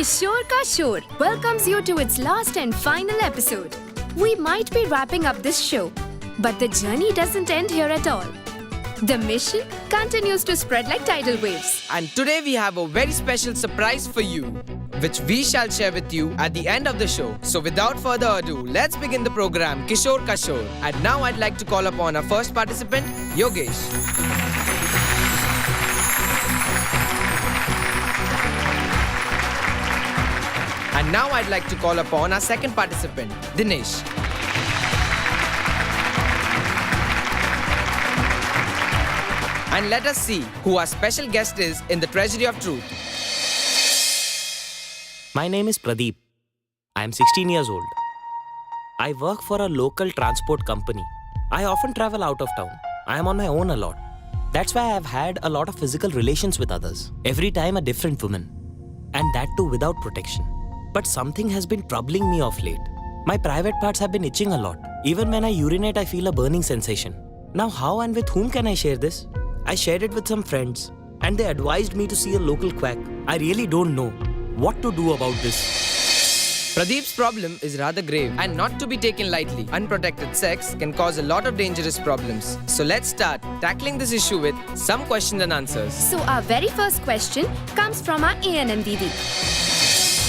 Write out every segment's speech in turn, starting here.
Kishor ka Shor welcomes you to its last and final episode. We might be wrapping up this show, but the journey doesn't end here at all. The mission continues to spread like tidal waves. And today we have a very special surprise for you, which we shall share with you at the end of the show. So without further ado, let's begin the program Kishor ka Shor. And now I'd like to call upon our first participant, Yogesh. And now I'd like to call upon our second participant, Dinesh. And let us see who our special guest is in the Treasury of Truth. My name is Pradeep. I am 16 years old. I work for a local transport company. I often travel out of town. I am on my own a lot. That's why I have had a lot of physical relations with others. Every time a different woman. And that too without protection. But something has been troubling me of late. My private parts have been itching a lot. Even when I urinate, I feel a burning sensation. Now how and with whom can I share this? I shared it with some friends and they advised me to see a local quack. I really don't know what to do about this. Pradeep's problem is rather grave and not to be taken lightly. Unprotected sex can cause a lot of dangerous problems. So let's start tackling this issue with some questions and answers. So our very first question comes from our ANM Didi.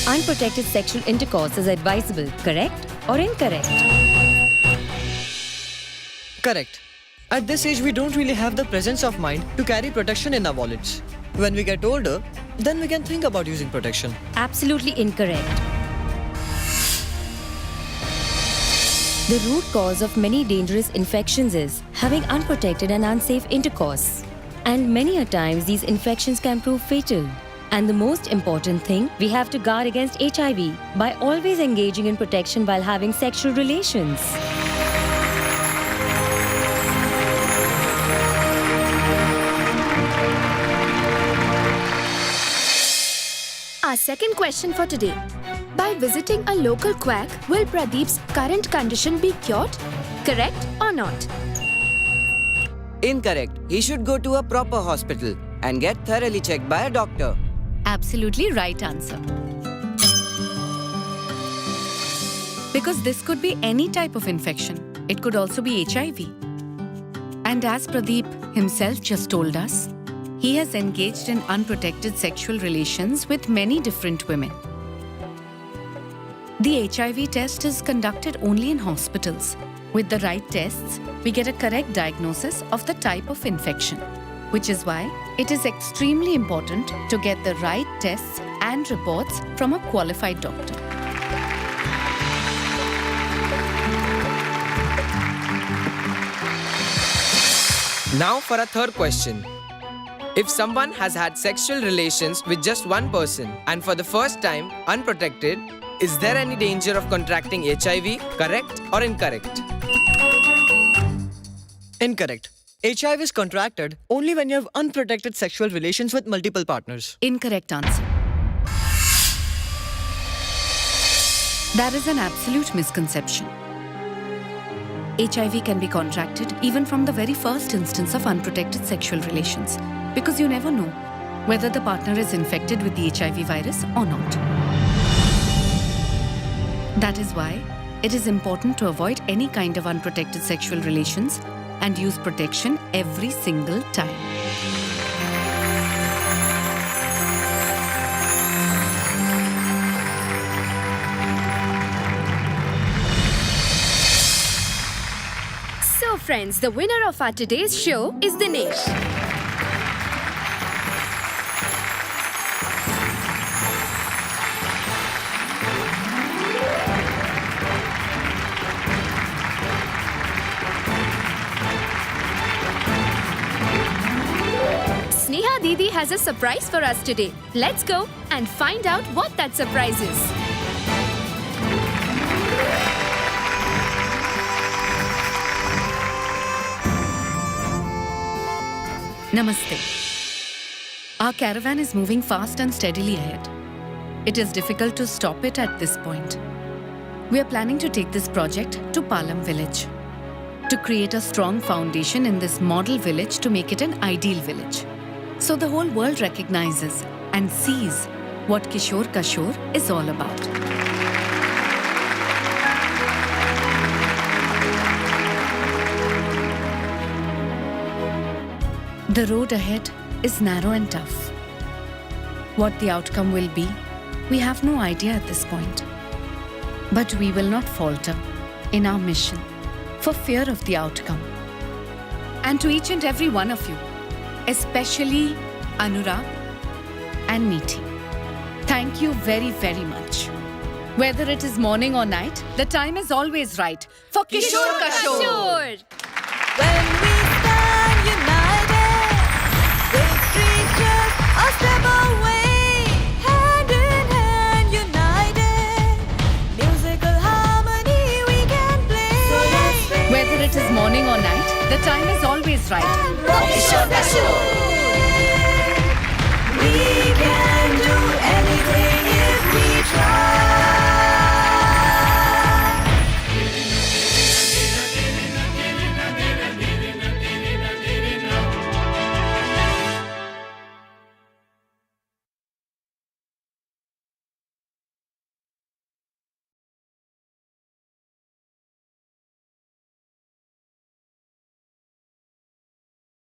Unprotected sexual intercourse is advisable, correct or incorrect? Correct. At this age, we don't really have the presence of mind to carry protection in our wallets. When we get older, then we can think about using protection. Absolutely incorrect. The root cause of many dangerous infections is having unprotected and unsafe intercourse. And many a times, these infections can prove fatal. And the most important thing, we have to guard against HIV by always engaging in protection while having sexual relations. Our second question for today. By visiting a local quack, will Pradeep's current condition be cured? Correct or not? Incorrect. He should go to a proper hospital and get thoroughly checked by a doctor. Absolutely right answer. Because this could be any type of infection. It could also be HIV. And as Pradeep himself just told us, he has engaged in unprotected sexual relations with many different women. The HIV test is conducted only in hospitals. With the right tests, we get a correct diagnosis of the type of infection, which is why it is extremely important to get the right tests and reports from a qualified doctor. Now for our third question. If someone has had sexual relations with just one person and for the first time unprotected, is there any danger of contracting HIV? Correct or incorrect? Incorrect. HIV is contracted only when you have unprotected sexual relations with multiple partners. Incorrect answer. That is an absolute misconception. HIV can be contracted even from the very first instance of unprotected sexual relations, because you never know whether the partner is infected with the HIV virus or not. That is why it is important to avoid any kind of unprotected sexual relations and use protection every single time. So friends, the winner of our today's show is Dinesh. Sneha Didi has a surprise for us today. Let's go and find out what that surprise is. Namaste. Our caravan is moving fast and steadily ahead. It is difficult to stop it at this point. We are planning to take this project to Palam village, to create a strong foundation in this model village to make it an ideal village. So the whole world recognizes and sees what Kishor Kashor is all about. The road ahead is narrow and tough. What the outcome will be, we have no idea at this point. But we will not falter in our mission for fear of the outcome. And to each and every one of you, especially Anurag and Meethi, thank you very, very much. Whether it is morning or night, the time is always right for Kishor Kashor. When we stand united, victory just a step away. Hand in hand, united, musical harmony we can play. Whether it is morning or night, the time is always right. Kishor Kashor. We can do anything if we try.